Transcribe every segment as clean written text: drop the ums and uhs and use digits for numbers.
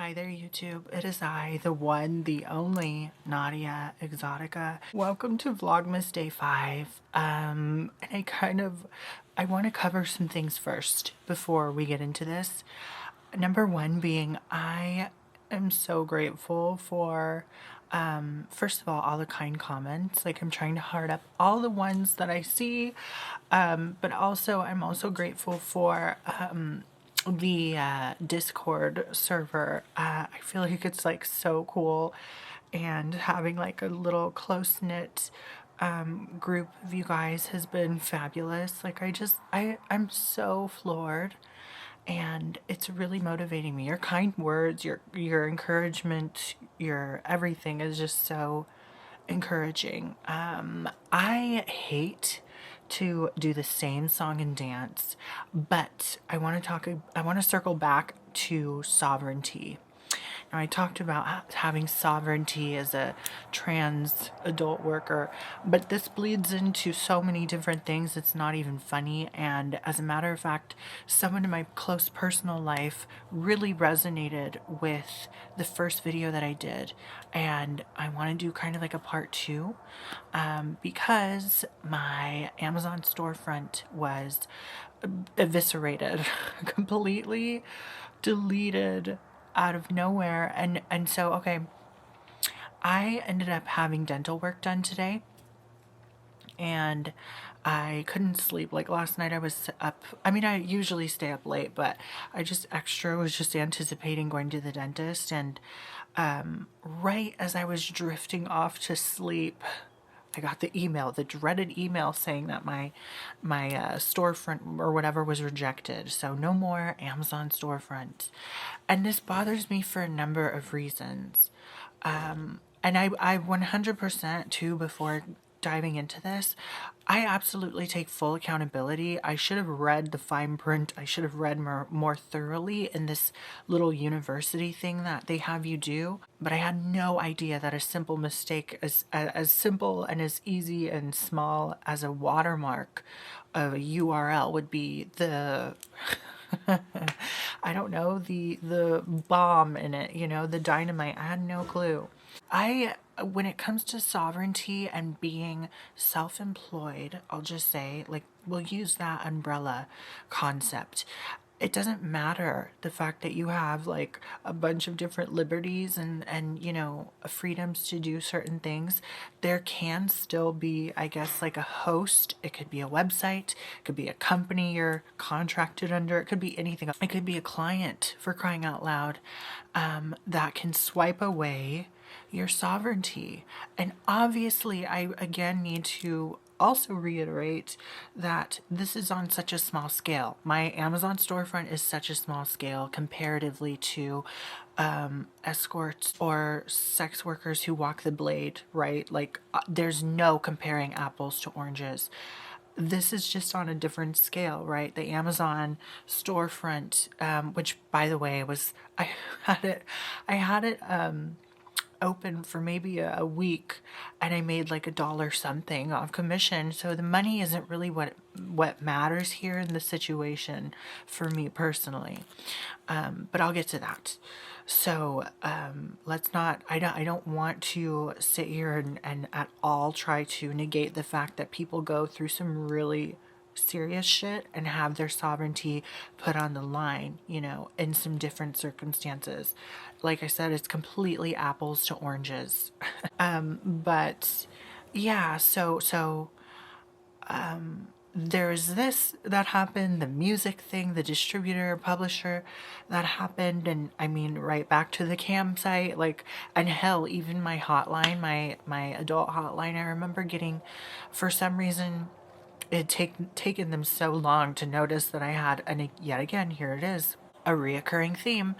Hi there, YouTube. It is I, the one, the only Naudia Exotica. Welcome to Vlogmas Day 5. And I want to cover some things first before we get into this. Number one being, I am so grateful for, first of all the kind comments. Like, I'm trying to heart up all the ones that I see, but also I'm also grateful for, the Discord server. I feel like it's like so cool, and having like a little close-knit group of you guys has been fabulous. Like, I'm so floored, and it's really motivating me. Your kind words, your encouragement, your everything is just so encouraging. I hate to do the same song and dance, but I want to circle back to sovereignty. Now, I talked about having sovereignty as a trans adult worker, but this bleeds into so many different things, it's not even funny. And as a matter of fact, someone in my close personal life really resonated with the first video that I did. And I want to do kind of like a part two, because my Amazon storefront was eviscerated, completely deleted out of nowhere. And so, okay, I ended up having dental work done today, and I couldn't sleep. Like, last night I was up, I mean, I usually stay up late, but I just was just anticipating going to the dentist. And right as I was drifting off to sleep, I got the email, the dreaded email, saying that my storefront or whatever was rejected. So no more Amazon storefront. And this bothers me for a number of reasons. And I 100% too, before diving into this, I absolutely take full accountability. I should have read the fine print. I should have read more thoroughly in this little university thing that they have you do. But I had no idea that a simple mistake, as simple and as easy and small as a watermark of a URL, would be the I don't know, the bomb in it, the dynamite. I had no clue. When it comes to sovereignty and being self-employed, I'll just say, like, we'll use that umbrella concept. It doesn't matter the fact that you have like a bunch of different liberties and freedoms to do certain things. There can still be, I guess, like a host. It could be a website, it could be a company you're contracted under, it could be anything. It could be a client, for crying out loud, that can swipe away your sovereignty. And obviously, I again need to also reiterate that this is on such a small scale. My Amazon storefront is such a small scale comparatively to escorts or sex workers who walk the blade, right? Like, there's no comparing apples to oranges. This is just on a different scale, right? The Amazon storefront, which, by the way, I had it open for maybe a week, and I made like $1 something off commission. So the money isn't really what matters here in the situation for me personally. But I'll get to that. So let's not, I don't want to sit here and at all try to negate the fact that people go through some really serious shit and have their sovereignty put on the line, in some different circumstances. Like I said, it's completely apples to oranges. But yeah, so there's this that happened, the music thing, the distributor, publisher that happened, and I mean, right back to the campsite, like, and hell, even my hotline, my adult hotline, I remember getting, for some reason, it had taken them so long to notice that I had, and yet again, here it is, a reoccurring theme.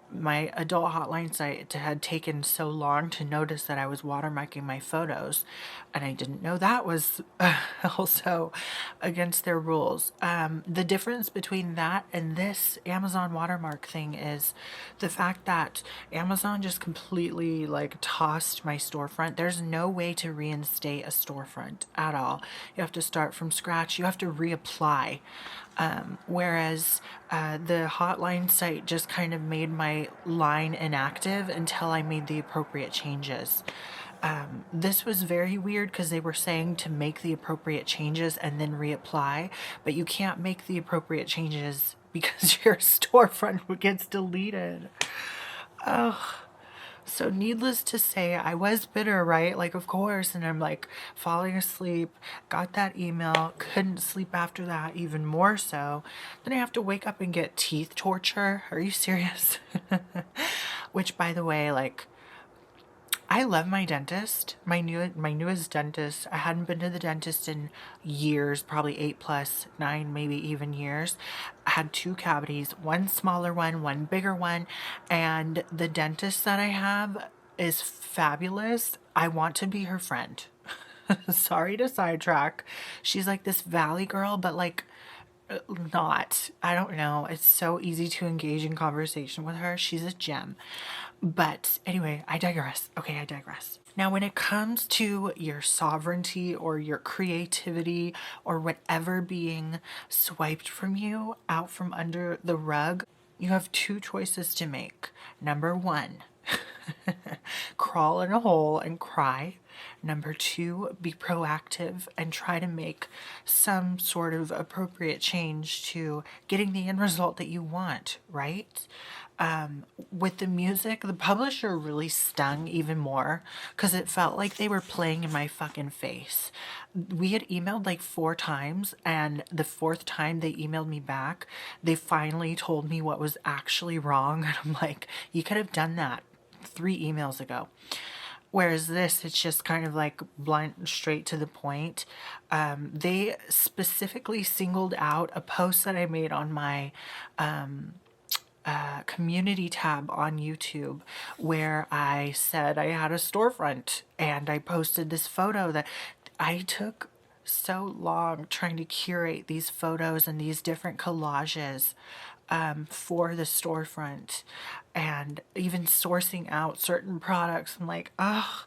My adult hotline site had taken so long to notice that I was watermarking my photos, and I didn't know that was also against their rules. The difference between that and this Amazon watermark thing is the fact that Amazon just completely like tossed my storefront. There's no way to reinstate a storefront at all. You have to start from scratch. You have to reapply. Whereas the hotline site just kind of made my my line inactive until I made the appropriate changes. This was very weird because they were saying to make the appropriate changes and then reapply, but you can't make the appropriate changes because your storefront gets deleted. So needless to say, I was bitter, right? Like, of course. And I'm like falling asleep, got that email, couldn't sleep after that, even more so. Then I have to wake up and get teeth torture. Are you serious? Which, by the way, like, I love my dentist, my newest dentist. I hadn't been to the dentist in years, probably 8 plus 9, maybe even years. I had 2 cavities, one smaller one bigger one, and the dentist that I have is fabulous. I want to be her friend. Sorry to sidetrack. She's like this valley girl, but like not. I don't know. It's so easy to engage in conversation with her. She's a gem. But anyway, I digress. Okay, I digress. Now, when it comes to your sovereignty or your creativity or whatever being swiped from you out from under the rug, you have 2 choices to make. Number 1, crawl in a hole and cry. Number 2, be proactive and try to make some sort of appropriate change to getting the end result that you want, right? With the music, the publisher really stung even more because it felt like they were playing in my fucking face. We had emailed like 4 times, and the 4th time they emailed me back, they finally told me what was actually wrong. And I'm like, you could have done that 3 emails ago. Whereas this, it's just kind of like blunt, straight to the point. They specifically singled out a post that I made on my community tab on YouTube where I said I had a storefront, and I posted this photo that I took so long trying to curate these photos and these different collages for the storefront, and even sourcing out certain products. I'm like, oh,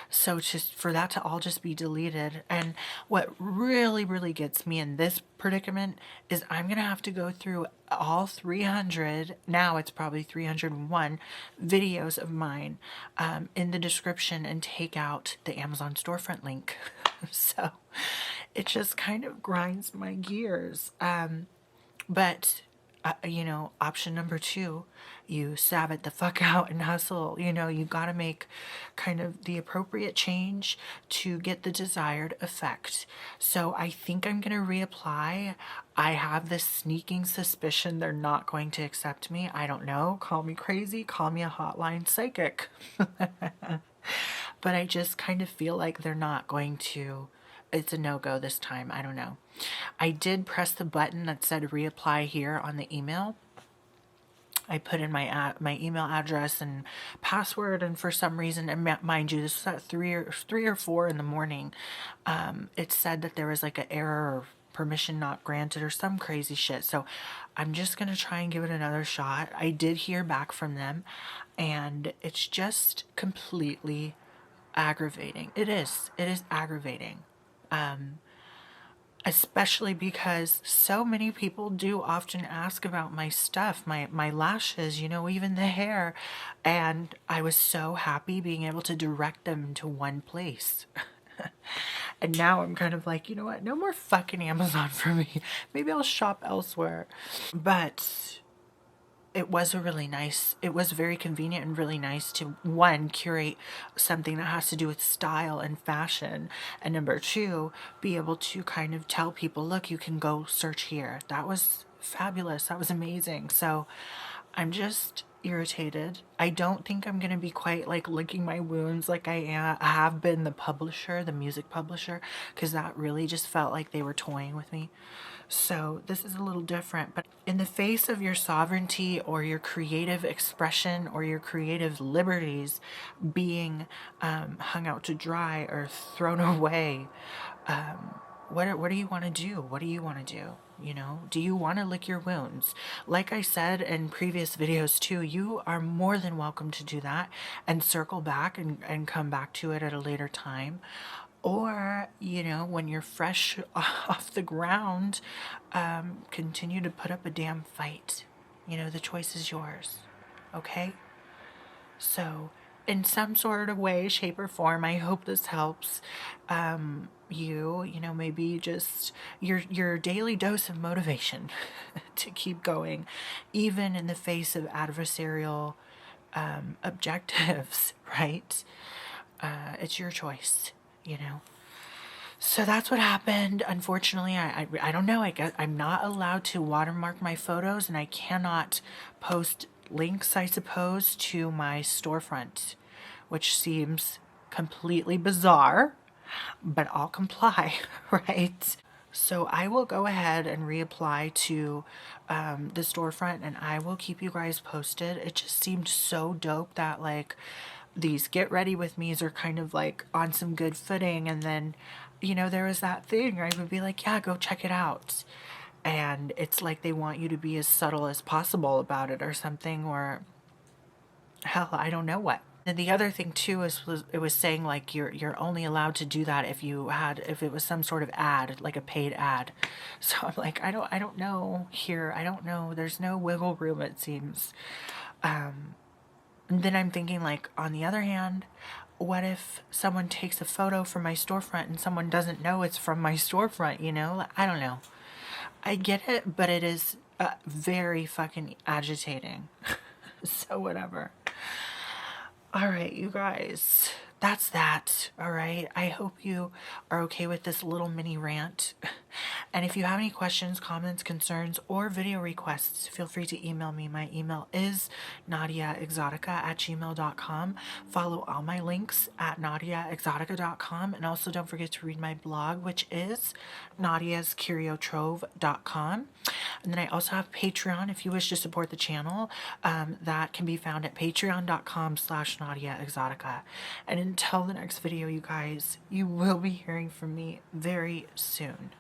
so just for that to all just be deleted. And what really, really gets me in this predicament is I'm gonna have to go through all 300, now it's probably 301 videos of mine in the description and take out the Amazon storefront link. So it just kind of grinds my gears. But you know, option number 2, you sab it the fuck out and hustle. You know, you gotta make kind of the appropriate change to get the desired effect. So I think I'm gonna reapply. I have this sneaking suspicion they're not going to accept me. I don't know. Call me crazy. Call me a hotline psychic. But I just kind of feel like they're not going to. It's a no-go this time. I don't know. I did press the button that said reapply here on the email. I put in my email address and password, and for some reason, and mind you, this was at 3 or 4 in the morning, it said that there was like an error or permission not granted or some crazy shit. So I'm just gonna try and give it another shot. I did hear back from them, and it's just completely aggravating. It is aggravating. Especially because so many people do often ask about my stuff, my lashes, you know, even the hair. And I was so happy being able to direct them to one place. And now I'm kind of like, you know what? No more fucking Amazon for me. Maybe I'll shop elsewhere. But it was very convenient and really nice to, 1, curate something that has to do with style and fashion, and number 2, be able to kind of tell people, look, you can go search here. That was fabulous. That was amazing. So I'm just irritated. I don't think I'm going to be quite like licking my wounds like I have been the publisher, the music publisher, because that really just felt like they were toying with me. So this is a little different, but in the face of your sovereignty or your creative expression or your creative liberties being hung out to dry or thrown away, what do you want to do? What do you want to do? You know, do you want to lick your wounds? Like I said in previous videos too, you are more than welcome to do that and circle back and come back to it at a later time. Or, you know, when you're fresh off the ground, continue to put up a damn fight. You know, the choice is yours. okay? So, in some sort of way, shape, or form, I hope this helps you know, maybe just your daily dose of motivation to keep going, even in the face of adversarial objectives, right? It's your choice, you know. So that's what happened. Unfortunately, I don't know. I guess I'm not allowed to watermark my photos, and I cannot post links, I suppose, to my storefront, which seems completely bizarre, but I'll comply, right? So I will go ahead and reapply to the storefront, and I will keep you guys posted. It just seemed so dope that like these get ready with me's are kind of like on some good footing, and then you know there was that thing I would be like, yeah, go check it out, and it's like they want you to be as subtle as possible about it or something, or hell, I don't know what. And the other thing too is was it was saying like you're only allowed to do that if it was some sort of ad, like a paid ad. So I'm like, I don't know here. I don't know. There's no wiggle room, it seems. And then I'm thinking like, on the other hand, what if someone takes a photo from my storefront and someone doesn't know it's from my storefront, you know? I don't know. I get it, but it is very fucking agitating. So whatever. All right, you guys, that's that. All right. I hope you are okay with this little mini rant. And if you have any questions, comments, concerns, or video requests, feel free to email me. My email is nadiaexotica@gmail.com. Follow all my links at nadiaexotica.com. And also don't forget to read my blog, which is nadiascuriotrove.com. And then I also have Patreon if you wish to support the channel. That can be found at patreon.com/NadiaExotica. And until the next video, you guys, you will be hearing from me very soon.